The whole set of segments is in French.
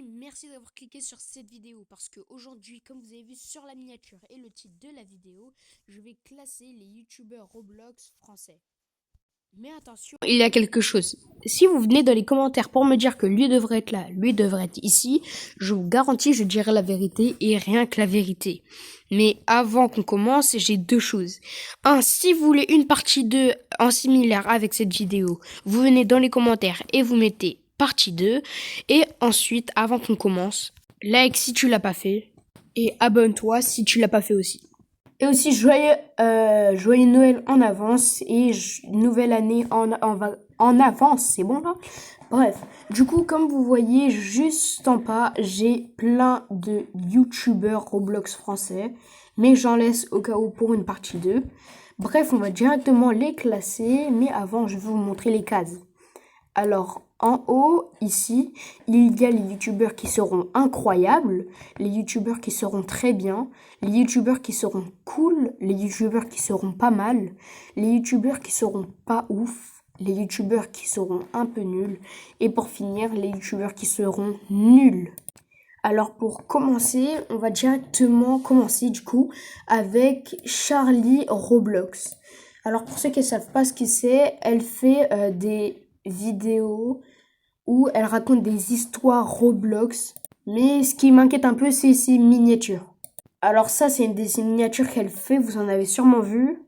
Merci d'avoir cliqué sur cette vidéo parce qu'aujourd'hui, comme vous avez vu sur la miniature et le titre de la vidéo, je vais classer les youtubeurs Roblox français. Mais attention, il y a quelque chose. Si vous venez dans les commentaires pour me dire que lui devrait être là, lui devrait être ici, je vous garantis, je dirai la vérité et rien que la vérité. Mais avant qu'on commence, j'ai deux choses. Un, si vous voulez une partie 2 en similaire avec cette vidéo, vous venez dans les commentaires et vous mettez partie 2. Et ensuite, avant qu'on commence, like si tu l'as pas fait et abonne-toi si tu l'as pas fait aussi. Et aussi, joyeux Noël en avance et nouvelle année en avance, c'est bon là? Bref, du coup, comme vous voyez, juste en bas, j'ai plein de youtubeurs Roblox français, mais j'en laisse au cas où pour une partie 2. Bref, on va directement les classer, mais avant, je vais vous montrer les cases. Alors, en haut, ici, il y a les youtubeurs qui seront incroyables, les youtubeurs qui seront très bien, les youtubeurs qui seront cool, les youtubeurs qui seront pas mal, les youtubeurs qui seront pas ouf, les youtubeurs qui seront un peu nuls, et pour finir, les youtubeurs qui seront nuls. Alors pour commencer, on va directement commencer du coup avec Charlie Roblox. Alors pour ceux qui ne savent pas ce que c'est, elle fait des vidéos où elle raconte des histoires Roblox. Mais ce qui m'inquiète un peu, c'est ses miniatures. Alors ça, c'est une des miniatures qu'elle fait, vous en avez sûrement vu.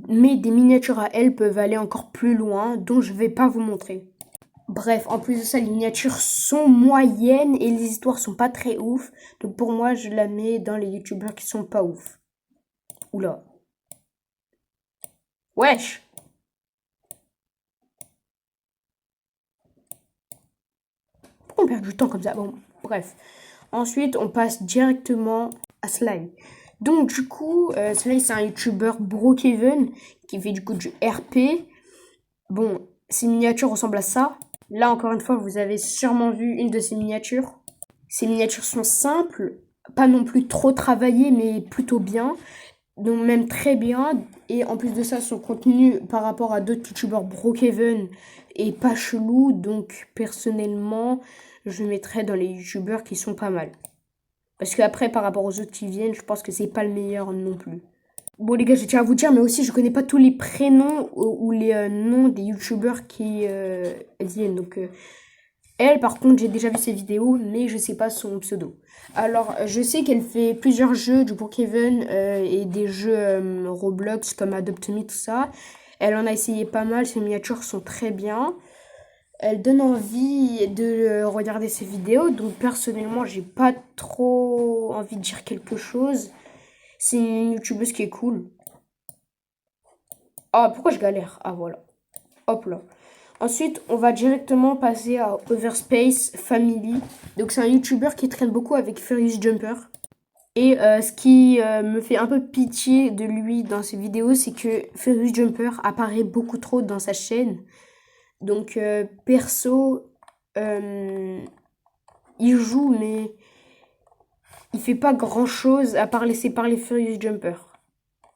Mais des miniatures à elle peuvent aller encore plus loin, dont je vais pas vous montrer. Bref, en plus de ça, les miniatures sont moyennes et les histoires sont pas très ouf. Donc pour moi, je la mets dans les youtubeurs qui sont pas ouf. Oula. Wesh! Pourquoi on perd du temps comme ça? Bon, bref. Ensuite, on passe directement à Sly. Donc du coup, Sly c'est un youtubeur Brookhaven qui fait du coup du RP. Bon, ses miniatures ressemblent à ça. Là, encore une fois, vous avez sûrement vu une de ses miniatures. Ces miniatures sont simples, pas non plus trop travaillées, mais plutôt bien. Donc même très bien. Et en plus de ça, son contenu par rapport à d'autres youtubeurs Brookhaven est pas chelou. Donc personnellement, je mettrais dans les youtubeurs qui sont pas mal. Parce qu'après, par rapport aux autres qui viennent, je pense que c'est pas le meilleur non plus. Bon les gars, je tiens à vous dire, mais aussi je connais pas tous les prénoms ou les noms des youtubeurs qui viennent. Donc elle, par contre, j'ai déjà vu ses vidéos, mais je sais pas son pseudo. Alors, je sais qu'elle fait plusieurs jeux du Brookhaven et des jeux Roblox comme Adopt Me, tout ça. Elle en a essayé pas mal, ses miniatures sont très bien. Elle donne envie de regarder ses vidéos, donc personnellement, j'ai pas trop envie de dire quelque chose. C'est une youtubeuse qui est cool. Ah, pourquoi je galère? Ah, voilà. Hop là. Ensuite, on va directement passer à Overspace Family. Donc, c'est un YouTuber qui traîne beaucoup avec Furious Jumper. Et ce qui me fait un peu pitié de lui dans ses vidéos, c'est que Furious Jumper apparaît beaucoup trop dans sa chaîne. Donc, perso, il joue, mais il fait pas grand chose à part laisser parler Furious Jumper.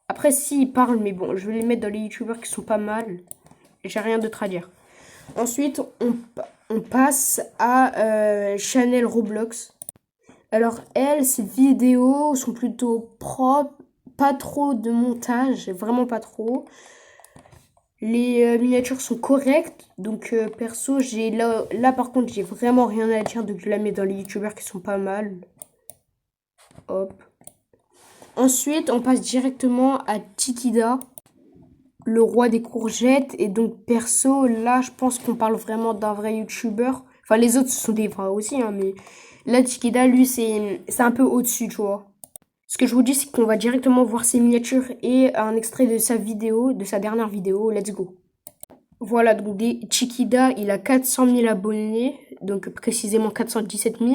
Après, si, il parle, mais bon, je vais les mettre dans les YouTubers qui sont pas mal. J'ai rien d'autre à dire. Ensuite, on passe à Chanel Roblox. Alors, elle, ses vidéos sont plutôt propres, pas trop de montage, vraiment pas trop. Les miniatures sont correctes, donc perso, j'ai là par contre, j'ai vraiment rien à dire, donc je la mets dans les youtubeurs qui sont pas mal. Hop. Ensuite, on passe directement à Tikida, le roi des courgettes. Et donc perso, là je pense qu'on parle vraiment d'un vrai youtubeur. Enfin les autres ce sont des vrais aussi, hein, mais là Tikida lui c'est un peu au-dessus, tu vois. Ce que je vous dis c'est qu'on va directement voir ses miniatures et un extrait de sa vidéo, de sa dernière vidéo. Let's go. Voilà, donc Tikida, il a 400 000 abonnés, donc précisément 417 000.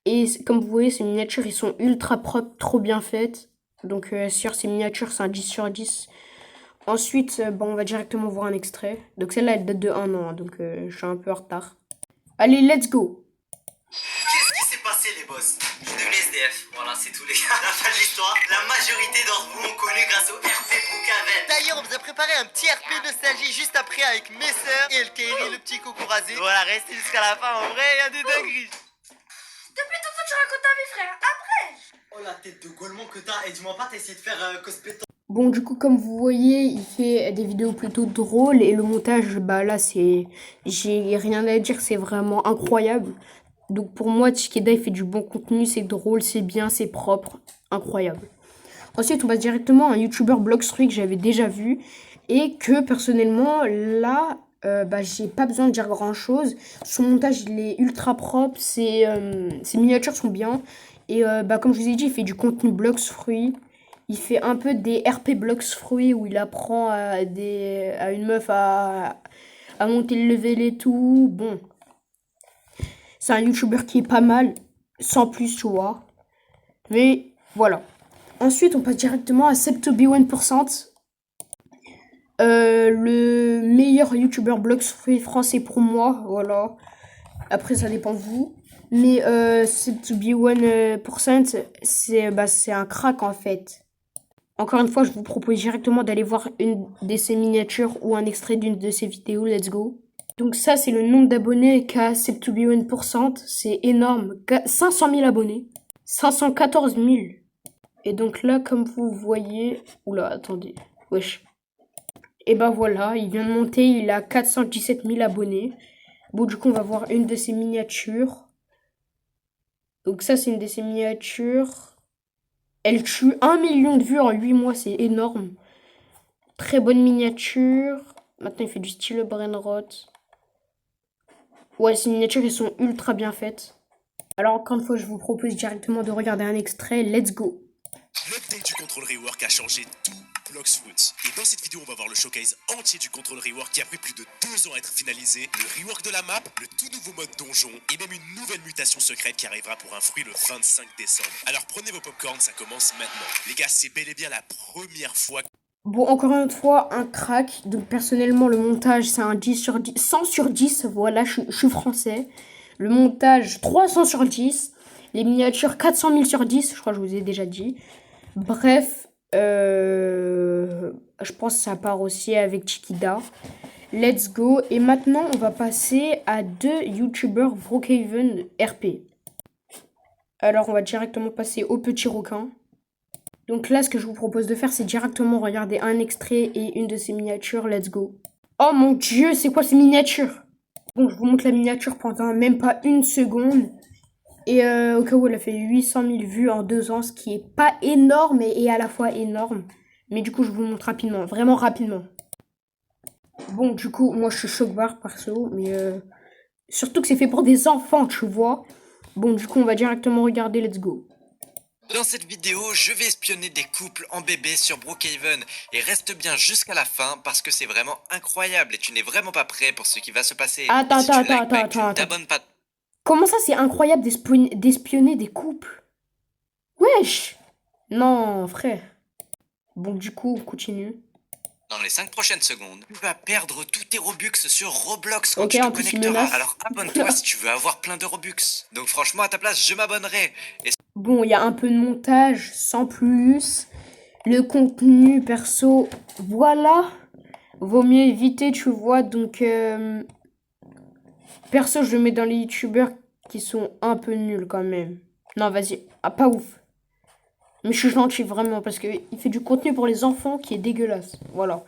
Et comme vous voyez, ces miniatures, ils sont ultra propres, trop bien faites. Donc sur ces miniatures, c'est un 10 sur 10. Ensuite, bon, on va directement voir un extrait. Donc celle-là, elle date de 1 an, hein, donc je suis un peu en retard. Allez, let's go. Qu'est-ce qui s'est passé les boss? Je suis devenu SDF, voilà c'est tout les gars. La fin de l'histoire, la majorité d'entre vous m'ont connu grâce au RP Brookhaven. D'ailleurs on vous a préparé un petit RP nostalgie juste après avec mes sœurs et El Kairi, le petit coco rasé. Voilà, restez jusqu'à la fin, en vrai il y a des dingueries. tête de golemon que t'as. Et dis-moi pas, t'as essayé de faire cosplay. Bon, du coup, comme vous voyez, il fait des vidéos plutôt drôles et le montage, bah là, j'ai rien à dire, c'est vraiment incroyable. Donc pour moi, Chikeda, il fait du bon contenu, c'est drôle, c'est bien, c'est propre, incroyable. Ensuite, on passe directement à un YouTuber Blockstreak que j'avais déjà vu et que personnellement, là, bah j'ai pas besoin de dire grand chose. Son montage, il est ultra propre, ses miniatures sont bien et bah comme je vous ai dit, il fait du contenu Bloxfruit. Il fait un peu des RP Bloxfruit où il apprend à une meuf à monter le level et tout. Bon, c'est un YouTuber qui est pas mal, sans plus, tu vois. Mais voilà. Ensuite, on passe directement à Seb2B1%. Le meilleur YouTuber Bloxfruit français pour moi, voilà. Après, ça dépend de vous. Mais Seb2B1%, c'est un crack en fait. Encore une fois, je vous propose directement d'aller voir une de ses miniatures ou un extrait d'une de ses vidéos. Let's go. Donc ça, c'est le nombre d'abonnés qu'a Seb2B1%. C'est énorme. 500 000 abonnés. 514 000. Et donc là, comme vous voyez... Oula, attendez. Wesh. Et ben voilà, il vient de monter. Il a 417 000 abonnés. Bon, du coup, on va voir une de ses miniatures. Donc ça, c'est une de ses miniatures. Elle tue 1 million de vues en 8 mois, c'est énorme. Très bonne miniature. Maintenant, il fait du style Brainrot. Ouais, ces miniatures, elles sont ultra bien faites. Alors, encore une fois, je vous propose directement de regarder un extrait. Let's go. L'update du contrôle rework a changé tout Bloxfruit. Et dans cette vidéo, on va voir le showcase entier du contrôle rework qui a pris plus de 2 ans à être finalisé, le rework de la map, le tout nouveau mode donjon et même une nouvelle mutation secrète qui arrivera pour un fruit le 25 décembre. Alors prenez vos popcorns, ça commence maintenant. Les gars, c'est bel et bien la première fois. Bon, encore une fois, un crack. Donc, personnellement, le montage, c'est un 10 sur 10. 100 sur 10, voilà, je suis français. Le montage, 300 sur 10. Les miniatures, 400 000 sur 10. Je crois que je vous ai déjà dit. Bref, je pense que ça part aussi avec Chikida. Let's go. Et maintenant, on va passer à 2 youtubeurs Brookhaven RP. Alors, on va directement passer au petit requin. Donc là, ce que je vous propose de faire, c'est directement regarder un extrait et une de ces miniatures. Let's go. Oh mon dieu, c'est quoi ces miniatures? Bon, je vous montre la miniature pendant même pas une seconde. Et au cas où, elle a fait 800 000 vues en 2 ans, ce qui est pas énorme et à la fois énorme. Mais du coup, je vous montre rapidement, vraiment rapidement. Bon, du coup, moi, je suis choc-barre perso, mais surtout que c'est fait pour des enfants, tu vois. Bon, du coup, on va directement regarder, let's go. Dans cette vidéo, je vais espionner des couples en bébé sur Brookhaven. Et reste bien jusqu'à la fin parce que c'est vraiment incroyable et tu n'es vraiment pas prêt pour ce qui va se passer. Attends, Et si attends, tu likes attends, pas et que attends, tu ne attends. t'abonnes pas Comment ça, c'est incroyable d'espionner des couples? Wesh! Non, frère. Bon, du coup, on continue. dans les 5 prochaines secondes, tu vas perdre tous tes Robux sur Roblox quand Ok, tu te en plus, il connecteras. menace. Alors abonne-toi si tu veux avoir plein de Robux. Donc franchement, à ta place, je m'abonnerai. Et Bon, il y a un peu de montage, sans plus. Le contenu, perso, voilà. Vaut mieux éviter, tu vois. Donc, perso, je le mets dans les youtubeurs qui sont un peu nuls quand même. Non, vas-y. Ah, pas ouf. Mais je suis gentil, vraiment, parce qu'il fait du contenu pour les enfants qui est dégueulasse. Voilà.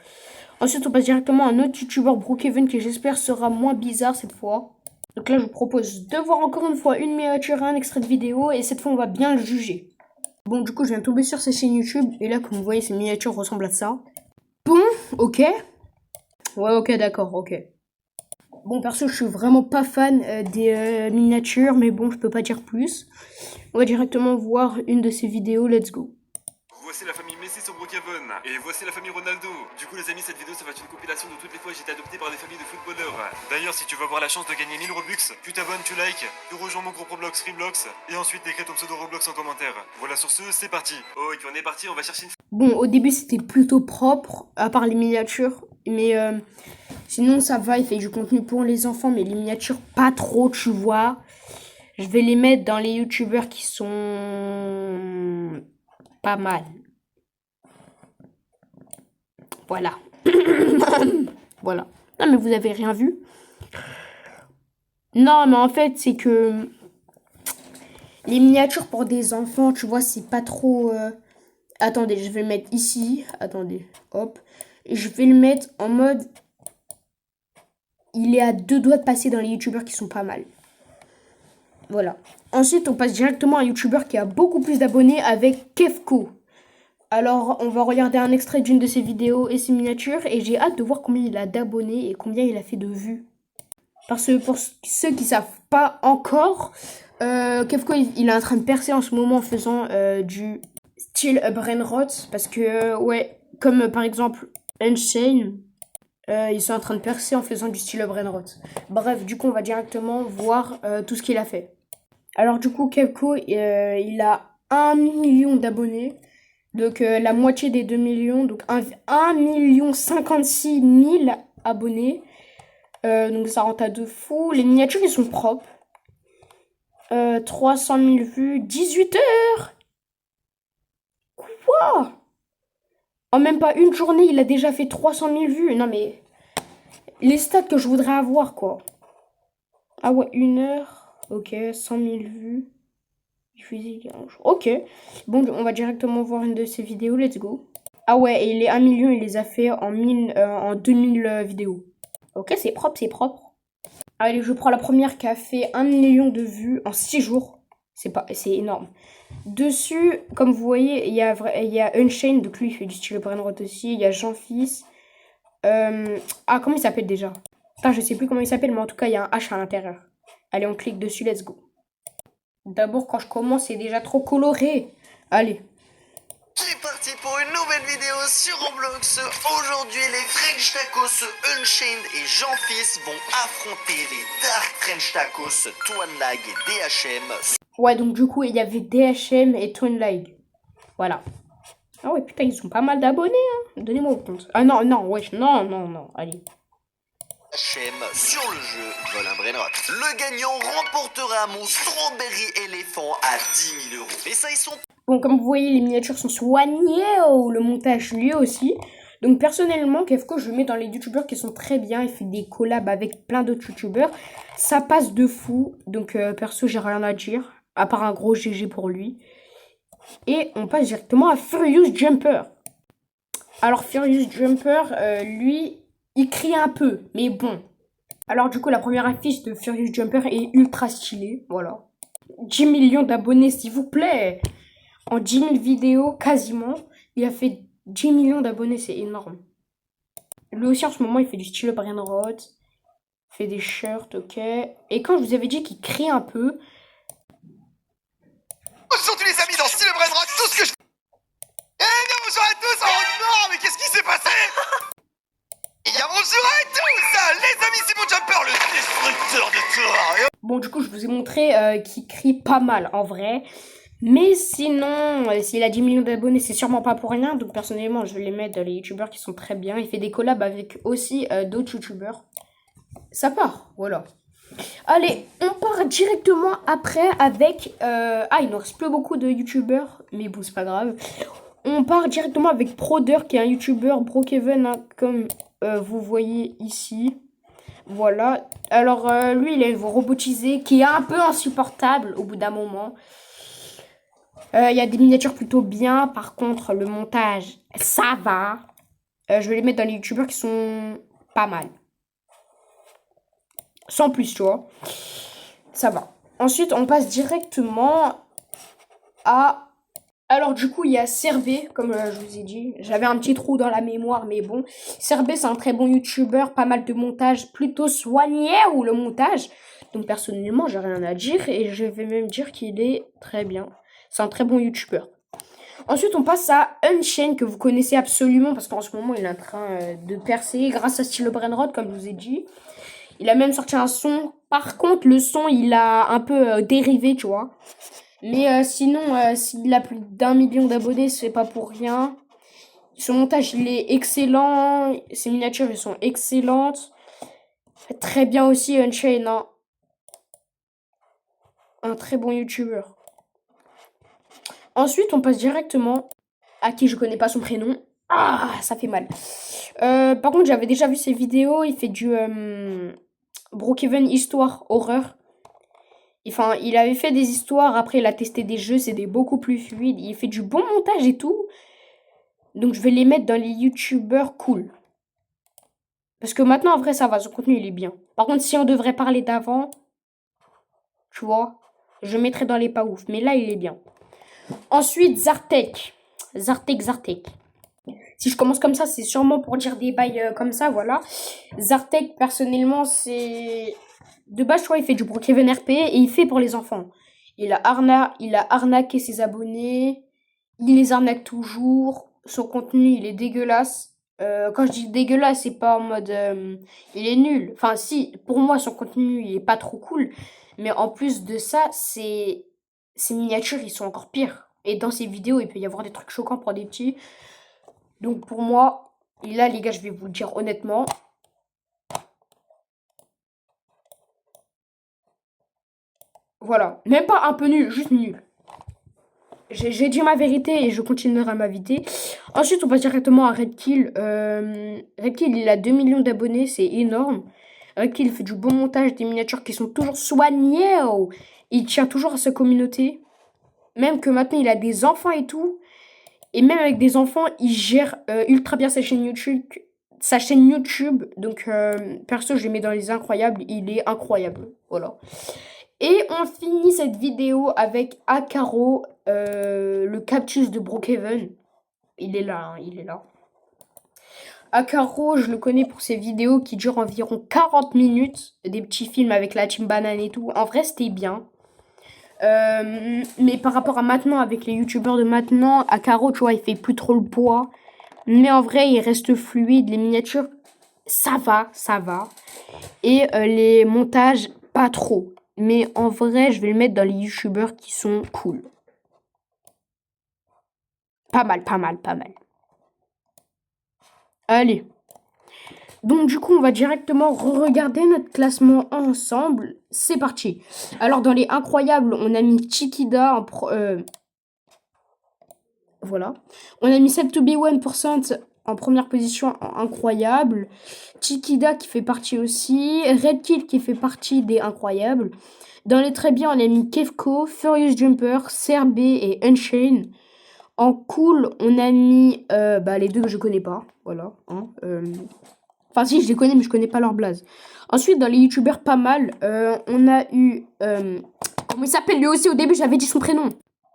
Ensuite, on passe directement à un autre youtubeur, Brookhaven, qui j'espère sera moins bizarre cette fois. Donc là, je vous propose de voir encore une fois une miniature et un extrait de vidéo. Et cette fois, on va bien le juger. Bon, du coup, je viens de tomber sur sa chaîne YouTube. Et là, comme vous voyez, ces miniatures ressemblent à ça. Bon, ok. Ouais, ok, d'accord, ok. Bon, perso, je suis vraiment pas fan des miniatures. Mais bon, je peux pas dire plus. On va directement voir une de ces vidéos. Let's go. Voici la famille Messi sur Brookhaven. Et voici la famille Ronaldo. Du coup les amis, cette vidéo ça va être une compilation de toutes les fois que j'ai été adopté par des familles de footballeurs. D'ailleurs, si tu veux avoir la chance de gagner 1000 Robux, tu t'abonnes, tu likes, tu rejoins mon groupe Roblox Freeblox et ensuite t'écris ton pseudo Roblox en commentaire. Voilà, sur ce, c'est parti. Oh, et puis on est parti, on va chercher une... Bon, au début, c'était plutôt propre, à part les miniatures. Mais sinon, ça va, il fait du contenu pour les enfants. Mais les miniatures, pas trop, tu vois. Je vais les mettre dans les youtubeurs qui sont pas mal. Voilà. Voilà. Non, mais vous avez rien vu. Non, mais en fait, c'est que Les miniatures pour des enfants, tu vois, c'est pas trop... Attendez, je vais le mettre ici. Attendez, hop. Et je vais le mettre en mode... Il est à 2 doigts de passer dans les youtubeurs qui sont pas mal. Voilà. Ensuite, on passe directement à un youtubeur qui a beaucoup plus d'abonnés avec Kefko. Alors, on va regarder un extrait d'une de ses vidéos et ses miniatures. Et j'ai hâte de voir combien il a d'abonnés et combien il a fait de vues. Parce que pour ceux qui savent pas encore, Kefko, il est en train de percer en ce moment en faisant du style Brainrot. Parce que, ouais, comme par exemple Unchained, ils sont en train de percer en faisant du style Brainrot. Bref, du coup, on va directement voir tout ce qu'il a fait. Alors, du coup, Kefko, il a 1 million d'abonnés. Donc, la moitié des 2 millions. Donc, 1 million 56 000 abonnés. Donc, ça rentre à de fou. Les miniatures, ils sont propres. 300 000 vues. 18 heures. Quoi? En même pas une journée, il a déjà fait 300 000 vues. Non, mais... Les stats que je voudrais avoir, quoi. Ah ouais, 1 heure. Ok, 100 000 vues. Ok. Bon, on va directement voir une de ses vidéos. Let's go. Ah ouais, et les 1 million, il les a fait en 2000 vidéos. Ok, c'est propre, c'est propre. Allez, je prends la première qui a fait 1 million de vues en 6 jours. C'est énorme. Dessus, comme vous voyez, il y a Unchained, donc lui, il fait du style Brainrot aussi. Il y a Jean-Fils. Ah, comment il s'appelle déjà? Putain, je sais plus comment il s'appelle, mais en tout cas, il y a un H à l'intérieur. Allez, on clique dessus, let's go. D'abord, quand je commence, c'est déjà trop coloré. Allez. C'est parti pour une nouvelle vidéo sur Roblox. Aujourd'hui, les French Tacos Unchained et Jean-Fils vont affronter les Dark French Tacos Twanlag et DHM. Ouais, donc du coup, il y avait DHM et Twanlag. Voilà. Ah ouais, putain, ils ont pas mal d'abonnés, hein. Donnez-moi au compte. Ah non, non, wesh, non, allez. DHM sur le jeu Vol un Brainrot. Le gagnant remportera mon Strawberry éléphant à 10 000 €. Et ça, ils sont... Bon, comme vous voyez, les miniatures sont soignées, le montage lui aussi. Donc personnellement, Kefko, je le mets dans les youtubeurs qui sont très bien. Il fait des collabs avec plein d'autres youtubeurs. Ça passe de fou. Donc perso, j'ai rien à dire. À part un gros GG pour lui. Et on passe directement à Furious Jumper. Alors Furious Jumper, lui, il crie un peu. Mais bon. Alors du coup, la première affiche de Furious Jumper est ultra stylée. Voilà. 10 millions d'abonnés, s'il vous plaît. En 10 000 vidéos, quasiment, il a fait 10 millions d'abonnés, c'est énorme. Lui aussi, en ce moment, il fait du style Brainrot. Il fait des shirts, ok. Et quand je vous avais dit qu'il crie un peu... Bonjour tous les amis dans Style Brainrot, tout ce que je... bonjour à tous. Oh non, mais qu'est-ce qui s'est passé? Bonjour à tous. Les amis, c'est mon Jumper, le destructeur de tours. Bon, du coup, je vous ai montré qu'il crie pas mal, en vrai. Mais sinon, s'il a 10 millions d'abonnés, c'est sûrement pas pour rien. Donc personnellement, je vais les mettre dans les youtubeurs qui sont très bien. Il fait des collabs avec aussi d'autres youtubeurs. Ça part, voilà. Allez, on part directement après avec... Ah, il ne reste plus beaucoup de youtubeurs, mais bon, c'est pas grave. On part directement avec Proder, qui est un youtubeur Brookhaven, hein, comme vous voyez ici. Voilà. Alors, lui, il est robotisé, qui est un peu insupportable au bout d'un moment. Il y a des miniatures plutôt bien. Par contre, le montage, ça va. Je vais les mettre dans les youtubeurs qui sont pas mal. Sans plus, tu vois. Ça va. Ensuite, on passe directement à... Alors, du coup, il y a Servé, comme je vous ai dit. J'avais un petit trou dans la mémoire, mais bon. Servé, c'est un très bon youtubeur. Pas mal de montage plutôt soigné, ou le montage. Donc, personnellement, j'ai rien à dire. Et je vais même dire qu'il est très bien. C'est un très bon youtubeur. Ensuite, on passe à Unchained, que vous connaissez absolument, parce qu'en ce moment, il est en train de percer grâce à Style Brainrot, comme je vous ai dit. Il a même sorti un son. Par contre, le son, il a un peu dérivé, tu vois. Mais sinon, s'il a plus d'1 million d'abonnés, c'est pas pour rien. Son montage, il est excellent. Ses miniatures, elles sont excellentes. Très bien aussi, Unchained, hein. Un très bon youtubeur. Ensuite, on passe directement à qui je connais pas son prénom. Ah, ça fait mal. Par contre, j'avais déjà vu ses vidéos. Il fait du Brookhaven Histoire Horreur. Enfin, il avait fait des histoires, après il a testé des jeux, beaucoup plus fluide. Il fait du bon montage et tout. Donc je vais les mettre dans les youtubeurs cool. Parce que maintenant, en vrai, ça va, son contenu, il est bien. Par contre, si on devrait parler d'avant, tu vois, je mettrais dans les pas ouf. Mais là, il est bien. Ensuite, Zartek. Zartek. Si je commence comme ça, c'est sûrement pour dire des bails comme ça, voilà. Zartek, personnellement, c'est... De base, je crois, il fait du Brookhaven RP et il fait pour les enfants. Il a arnaqué ses abonnés. Il les arnaque toujours. Son contenu, il est dégueulasse. Quand je dis dégueulasse, c'est pas en mode... il est nul. Enfin, si, pour moi, son contenu, il est pas trop cool. Mais en plus de ça, ses miniatures, ils sont encore pires. Et dans ses vidéos, il peut y avoir des trucs choquants pour des petits. Donc pour moi, et là les gars, je vais vous le dire honnêtement. Voilà, même pas un peu nul, juste nul. J'ai dit ma vérité et je continuerai à m'inviter. Ensuite, on passe directement à Redkill. Redkill, il a 2 millions d'abonnés, c'est énorme. Redkill fait du bon montage, des miniatures qui sont toujours soignées. Il tient toujours à sa communauté. Même que maintenant, il a des enfants et tout. Et même avec des enfants, il gère ultra bien sa chaîne YouTube. Donc, perso, je le mets dans les incroyables. Il est incroyable. Voilà. Et on finit cette vidéo avec Akaro, le cactus de Brookhaven. Il est là, hein, il est là. Akaro, je le connais pour ses vidéos qui durent environ 40 minutes. Des petits films avec la team banane et tout. En vrai, c'était bien. Mais par rapport à maintenant, avec les youtubeurs de maintenant, Akaro, tu vois, il fait plus trop le poids. Mais en vrai, il reste fluide. Les miniatures, ça va. Et les montages, pas trop. Mais en vrai, je vais le mettre dans les youtubeurs qui sont cool. Pas mal. Allez. Donc du coup, on va directement regarder notre classement ensemble. C'est parti. Alors dans les incroyables, on a mis Chiquida en voilà. On a mis Set to be 1% en première position en incroyable. Chiquida qui fait partie aussi. Redkill qui fait partie des incroyables. Dans les très bien, on a mis Kevko, Furious Jumper, Serbe et Unchained. En cool, on a mis les deux que je connais pas. Voilà. Hein, Enfin, si, je les connais, mais je connais pas leur blaze. Ensuite, dans les youtubeurs pas mal, on a eu... comment il s'appelle lui aussi? Au début, j'avais dit son prénom.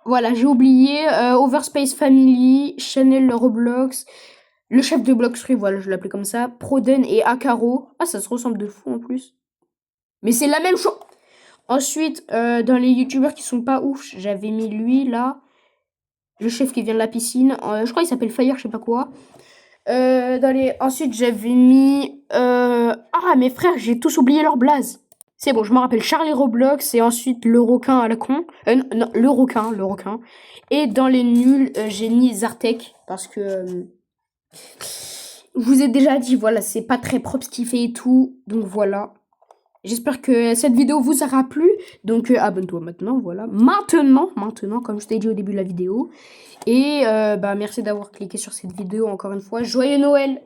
Voilà, j'ai oublié. Overspace Family, Chanel Roblox, le chef de Blox3, voilà, je l'appelais comme ça. Proden et Akaro. Ah, ça se ressemble de fou en plus. Mais c'est la même chose. Ensuite, dans les youtubeurs qui sont pas ouf, j'avais mis lui, là. Le chef qui vient de la piscine. Je crois qu'il s'appelle Fire, je sais pas quoi. Ensuite, j'avais mis... Ah, mes frères, j'ai tous oublié leur blaze. C'est bon, je me rappelle Charlie Roblox et ensuite le requin à la con. Non, le requin. Et dans les nuls, j'ai mis Zartek parce que... je vous ai déjà dit, voilà, c'est pas très propre ce qu'il fait et tout. Donc voilà. J'espère que cette vidéo vous aura plu. Donc abonne-toi maintenant, voilà. Maintenant, comme je t'ai dit au début de la vidéo. Et merci d'avoir cliqué sur cette vidéo encore une fois. Joyeux Noël!